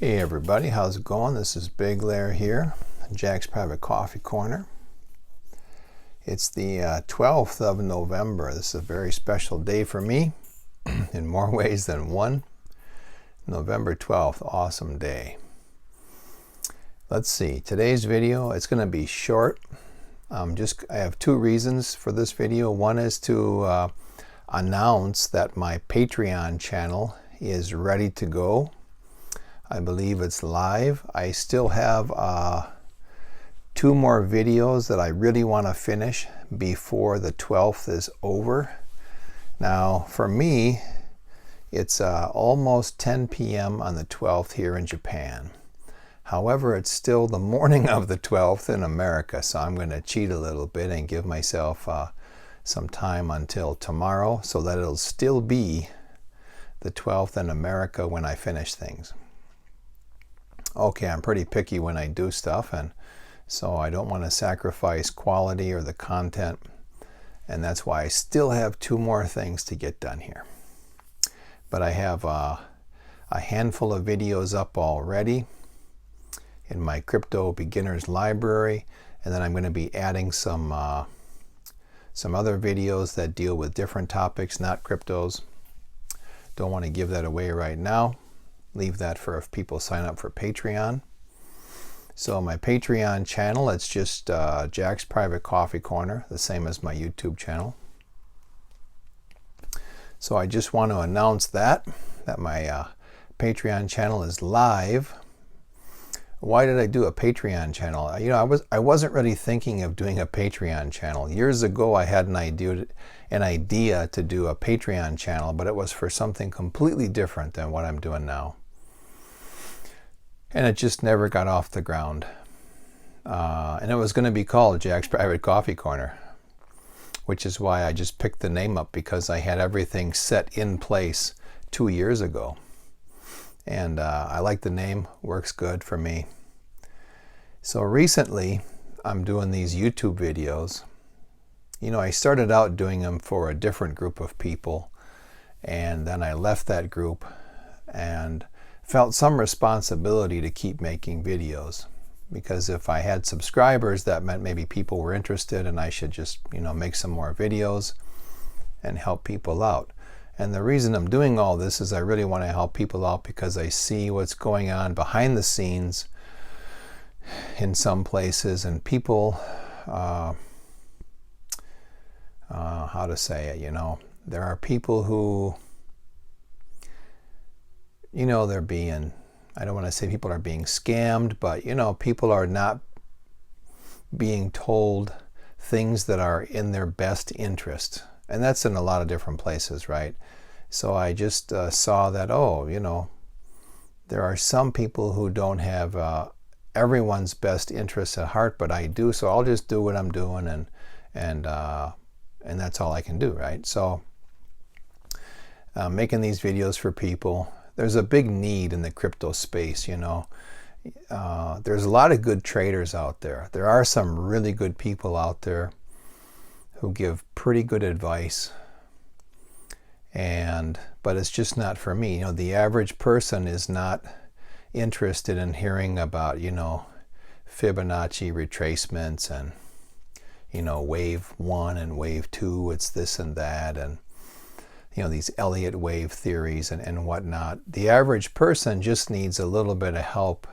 Hey everybody, how's it going? This is Big Lair here, Jack's Private Coffee Corner. It's the 12th of November. This is a very special day for me in more ways than one. November 12th, awesome day. Let's see, today's video, it's going to be short. I have two reasons for this video. One is to announce that my Patreon channel is ready to go. I believe it's live. I still have two more videos that I really want to finish before the 12th is over. Now, for me, it's almost 10 p.m. on the 12th here in Japan. However, it's still the morning of the 12th in America, so I'm going to cheat a little bit and give myself some time until tomorrow so that it'll still be the 12th in America when I finish things. Okay, I'm pretty picky when I do stuff, and so I don't want to sacrifice quality or the content, and that's why I still have two more things to get done here. But I have a handful of videos up already in my crypto beginners library, and then I'm going to be adding some other videos that deal with different topics, not cryptos. Don't want to give that away right now. Leave that for if people sign up for Patreon. So my Patreon channel, it's just Jack's Private Coffee Corner, the same as my YouTube channel. So I just want to announce that my Patreon channel is live. Why did I do a Patreon channel? You know, I wasn't really thinking of doing a Patreon channel. Years ago, I had an idea to do a Patreon channel, but it was for something completely different than what I'm doing now. And it just never got off the ground. And it was going to be called Jack's Private Coffee Corner, which is why I just picked the name up, because I had everything set in place 2 years ago. And I like the name, works good for me. So recently, I'm doing these YouTube videos. You know, I started out doing them for a different group of people, and then I left that group and felt some responsibility to keep making videos, because if I had subscribers, that meant maybe people were interested and I should just, you know, make some more videos and help people out. And the reason I'm doing all this is I really want to help people out, because I see what's going on behind the scenes in some places, and people, how to say it, you know, there are people who, you know, they're being, I don't want to say people are being scammed, but, you know, people are not being told things that are in their best interest. And that's in a lot of different places, right? So I just saw that, oh, you know, there are some people who don't have everyone's best interests at heart, but I do. So I'll just do what I'm doing, and that's all I can do, right? So making these videos for people. There's a big need in the crypto space, you know. There's a lot of good traders out there. There are some really good people out there who give pretty good advice, but it's just not for me. You know, the average person is not interested in hearing about, you know, Fibonacci retracements and, you know, wave 1 and wave 2, it's this and that, and, you know, these Elliott wave theories and whatnot. The average person just needs a little bit of help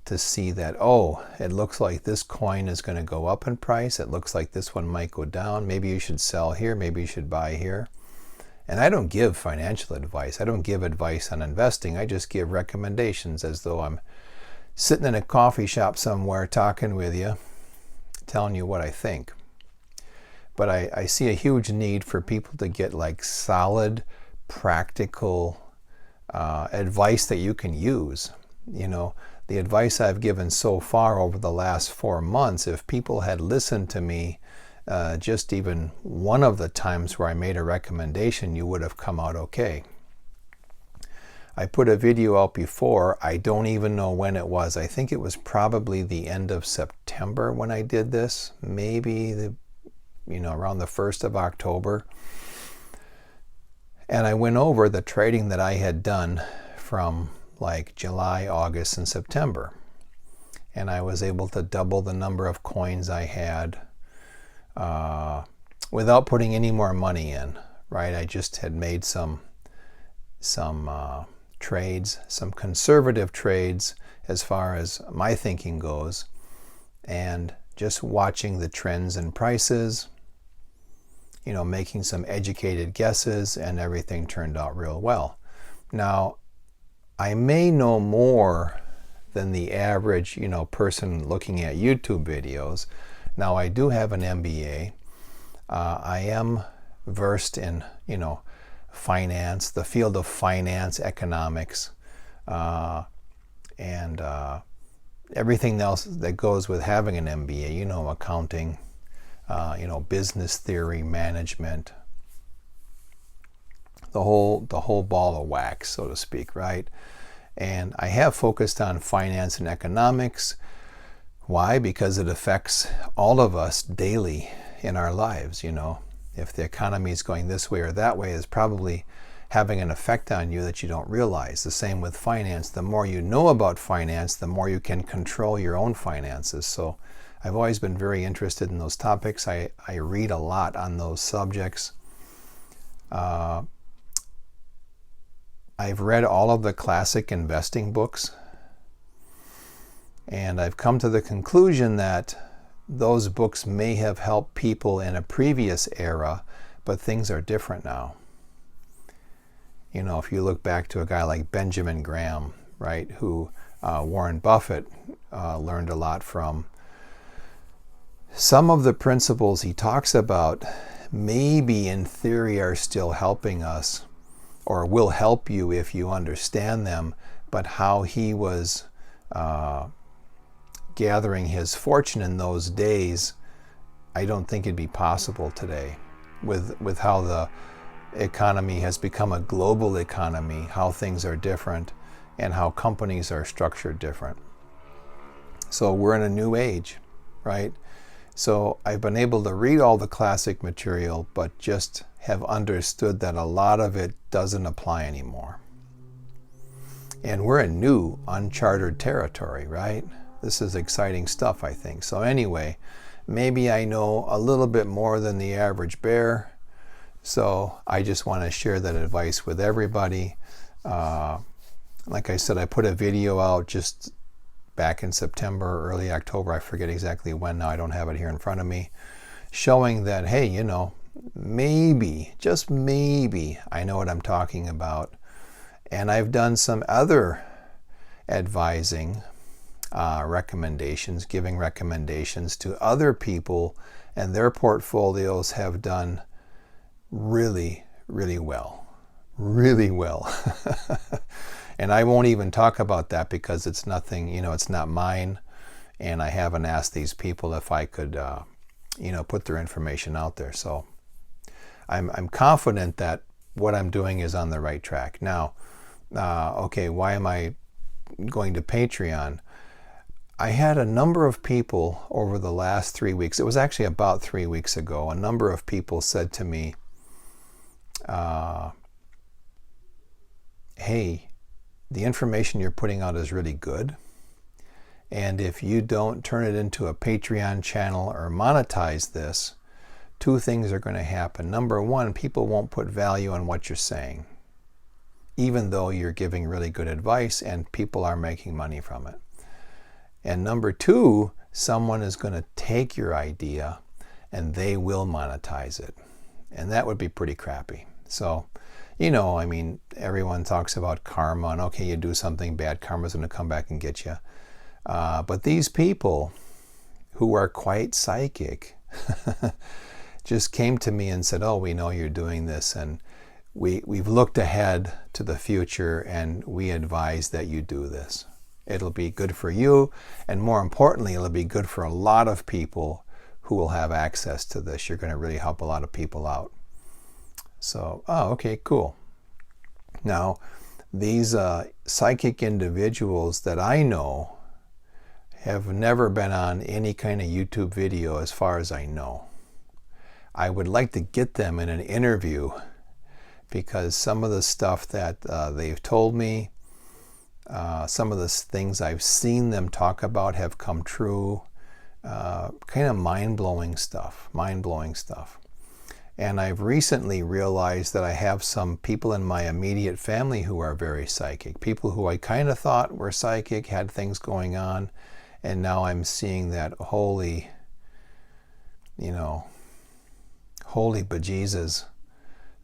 to see that, oh, it looks like this coin is going to go up in price. It looks like this one might go down. Maybe you should sell here. Maybe you should buy here. And I don't give financial advice. I don't give advice on investing. I just give recommendations, as though I'm sitting in a coffee shop somewhere talking with you, telling you what I think. But I see a huge need for people to get like solid, practical advice that you can use. You know, the advice I've given so far over the last 4 months, if people had listened to me just even one of the times where I made a recommendation, you would have come out okay. I put a video out before. I don't even know when it was. I think it was probably the end of September when I did this. Maybe around the 1st of October. And I went over the trading that I had done from like July, August, and September. And I was able to double the number of coins I had without putting any more money in, right? I just had made some trades, some conservative trades as far as my thinking goes, and just watching the trends and prices, making some educated guesses, and everything turned out real well. Now, I may know more than the average, person looking at YouTube videos. Now, I do have an MBA. I am versed in, finance, the field of finance, economics, and everything else that goes with having an MBA, accounting, business theory, management, the whole ball of wax, so to speak, right? And I have focused on finance and economics. Why? Because it affects all of us daily in our lives. If the economy is going this way or that way, it's probably having an effect on you that you don't realize. The same with finance. The more you know about finance, the more you can control your own finances. So I've always been very interested in those topics. I read a lot on those subjects. I've read all of the classic investing books, and I've come to the conclusion that those books may have helped people in a previous era, but things are different now. If you look back to a guy like Benjamin Graham, right, who Warren Buffett learned a lot from, some of the principles he talks about maybe in theory are still helping us, or will help you if you understand them, but how he was gathering his fortune in those days, I don't think it'd be possible today with how the economy has become a global economy, how things are different, and how companies are structured different. So we're in a new age, right? So I've been able to read all the classic material, but just have understood that a lot of it doesn't apply anymore. And we're in new, uncharted territory, right? This is exciting stuff, I think. So anyway, maybe I know a little bit more than the average bear. So I just want to share that advice with everybody. Like I said, I put a video out just back in September, early October. I forget exactly when now. I don't have it here in front of me. Showing that, hey, maybe, just maybe, I know what I'm talking about. And I've done some other advising recommendations, giving recommendations to other people, and their portfolios have done really, really well. Really well. And I won't even talk about that because it's nothing, it's not mine. And I haven't asked these people if I could, put their information out there. So I'm confident that what I'm doing is on the right track. Now, okay, why am I going to Patreon? I had a number of people over the last 3 weeks, it was actually about 3 weeks ago, a number of people said to me, hey, the information you're putting out is really good. And if you don't turn it into a Patreon channel or monetize this, two things are going to happen. Number one, people won't put value on what you're saying, even though you're giving really good advice and people are making money from it. And number two, someone is going to take your idea and they will monetize it. And that would be pretty crappy. So, everyone talks about karma and okay, you do something bad, karma's going to come back and get you. But these people who are quite psychic just came to me and said, oh, we know you're doing this, and we've looked ahead to the future, and we advise that you do this. It'll be good for you, and more importantly, it'll be good for a lot of people who will have access to this. You're going to really help a lot of people out. So, okay, cool. Now, these psychic individuals that I know have never been on any kind of YouTube video as far as I know. I would like to get them in an interview because some of the stuff that they've told me, Some of the things I've seen them talk about have come true. Kind of mind-blowing stuff. And I've recently realized that I have some people in my immediate family who are very psychic. People who I kind of thought were psychic, had things going on. And now I'm seeing that holy bejesus.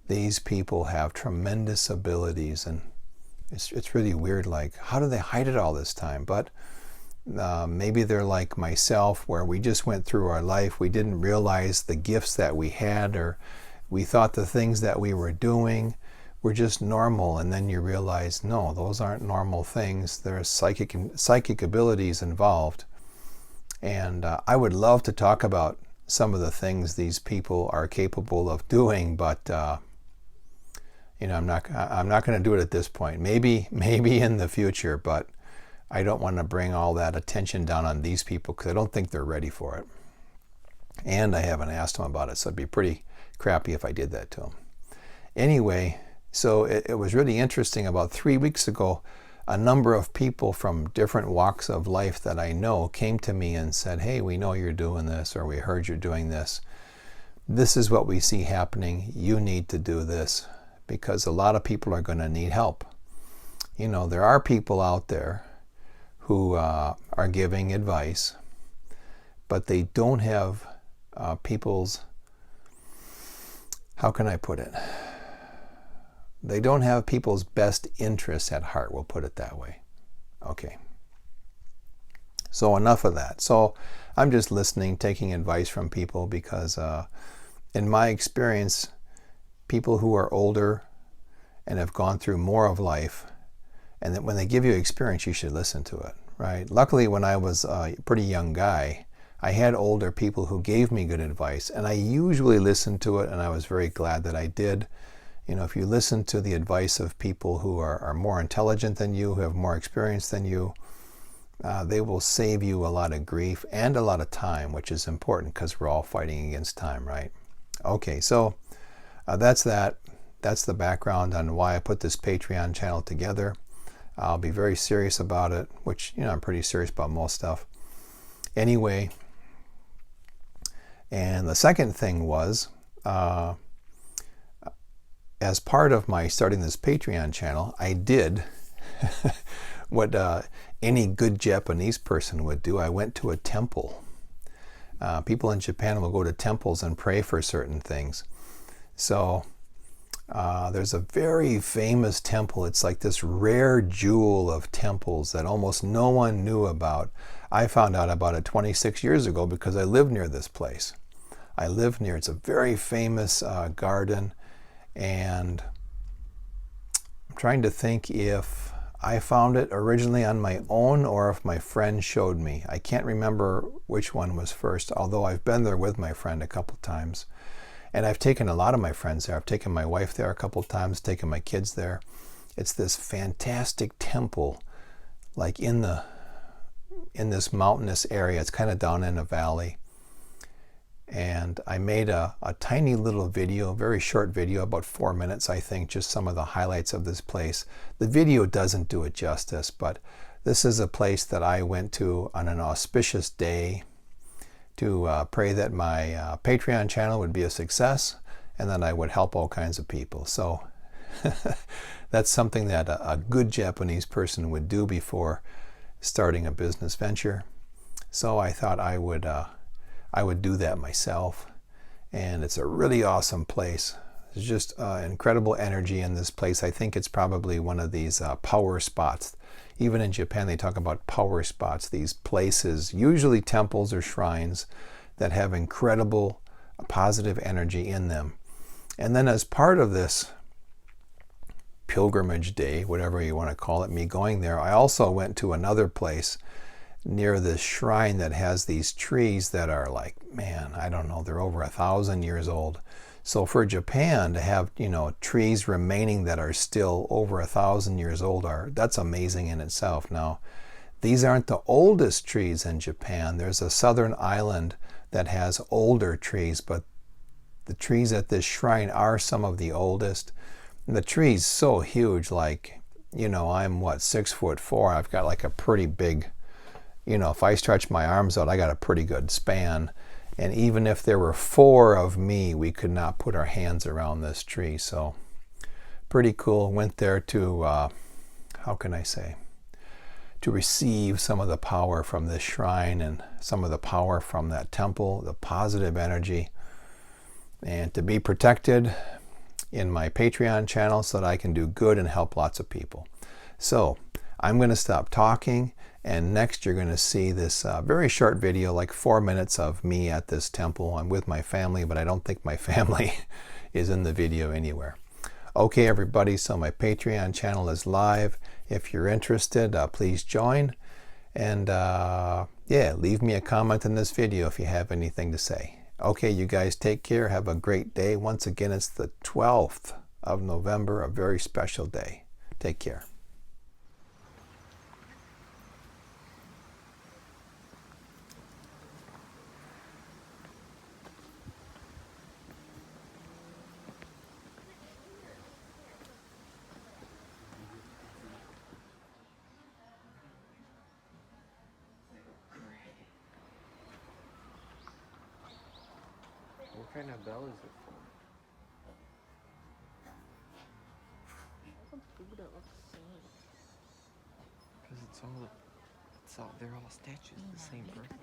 These people have tremendous abilities, and it's really weird. Like, how do they hide it all this time? But maybe they're like myself, where we just went through our life. We didn't realize the gifts that we had, or we thought the things that we were doing were just normal. And then you realize, no, those aren't normal things. There's psychic abilities involved. And I would love to talk about some of the things these people are capable of doing, but I'm not going to do it at this point. Maybe in the future, but I don't want to bring all that attention down on these people because I don't think they're ready for it. And I haven't asked them about it, so it'd be pretty crappy if I did that to them. Anyway, so it was really interesting. About 3 weeks ago, a number of people from different walks of life that I know came to me and said, hey, we know you're doing this, or we heard you're doing this. This is what we see happening. You need to do this, because a lot of people are going to need help. There are people out there who are giving advice, but they don't have people's, how can I put it? They don't have people's best interests at heart, we'll put it that way. Okay. So enough of that. So I'm just listening, taking advice from people, because in my experience, people who are older and have gone through more of life, and that when they give you experience, you should listen to it, right? Luckily, when I was a pretty young guy, I had older people who gave me good advice, and I usually listened to it, and I was very glad that I did. If you listen to the advice of people who are more intelligent than you, who have more experience than you, they will save you a lot of grief and a lot of time, which is important because we're all fighting against time, right? Okay, so that's that. That's the background on why I put this Patreon channel together. I'll be very serious about it, which, I'm pretty serious about most stuff. Anyway, and the second thing was, as part of my starting this Patreon channel, I did what any good Japanese person would do. I went to a temple. People in Japan will go to temples and pray for certain things. So there's a very famous temple. It's like this rare jewel of temples that almost no one knew about. I found out about it 26 years ago because I live near this place. It's a very famous garden. And I'm trying to think if I found it originally on my own or if my friend showed me. I can't remember which one was first, although I've been there with my friend a couple times. And I've taken a lot of my friends there. I've taken my wife there a couple times, taken my kids there. It's this fantastic temple, like in this mountainous area. It's kind of down in a valley. And I made a tiny little video, very short video, about 4 minutes, I think, just some of the highlights of this place. The video doesn't do it justice, but this is a place that I went to on an auspicious day to pray that my Patreon channel would be a success and that I would help all kinds of people. So that's something that a good Japanese person would do before starting a business venture. So I thought I would do that myself. And it's a really awesome place. There's just incredible energy in this place. I think it's probably one of these power spots. Even in Japan, they talk about power spots, these places, usually temples or shrines, that have incredible positive energy in them. And then as part of this pilgrimage day, whatever you want to call it, me going there, I also went to another place near this shrine that has these trees that are like, man, I don't know, they're over 1,000 years old. So for Japan to have, trees remaining that are still over 1,000 years old, that's amazing in itself. Now, these aren't the oldest trees in Japan. There's a southern island that has older trees, but the trees at this shrine are some of the oldest. And the tree's so huge, like you know, I'm what, 6'4". I've got like a pretty big, you know, if I stretch my arms out, I got a pretty good span. And even if there were 4 of me, we could not put our hands around this tree. So pretty cool. Went there to, how can I say, to receive some of the power from this shrine and some of the power from that temple, the positive energy, and to be protected in my Patreon channel so that I can do good and help lots of people. So I'm going to stop talking, and next you're going to see this very short video, like 4 minutes of me at this temple. I'm with my family, but I don't think my family is in the video anywhere. Okay, everybody, so my Patreon channel is live. If you're interested, please join. And yeah, leave me a comment in this video if you have anything to say. Okay, you guys take care. Have a great day. Once again, it's the 12th of November, a very special day. Take care. What kind of bell is it for? Because they're all statues, the same person.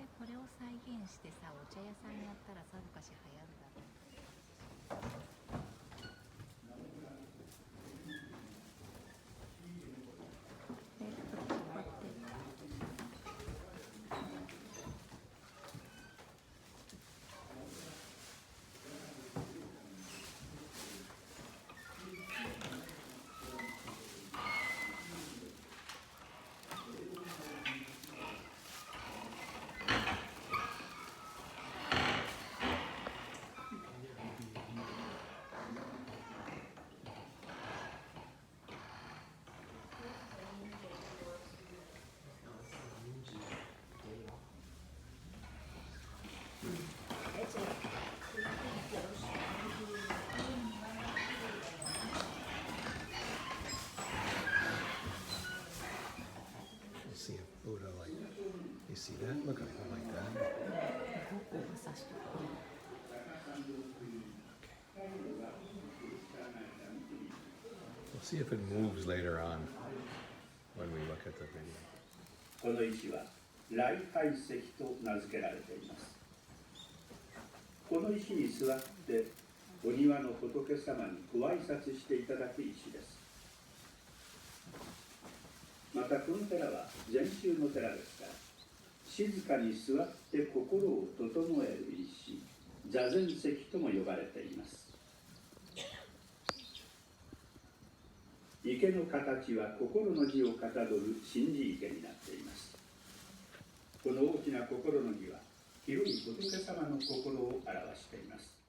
See if Buddha like that. You see that? Look at him like that. We'll see if it moves later on when we look at the video. この石は礼拝石と名付けられています。この石に座ってお庭の仏様にご挨拶していただく石です。またこの寺は禅宗の寺ですから静かに座って心を整える石、座禅石とも呼ばれています。池の形は心の字をかたどる心字池になっています。この大きな心の字は広い仏様の心を表しています。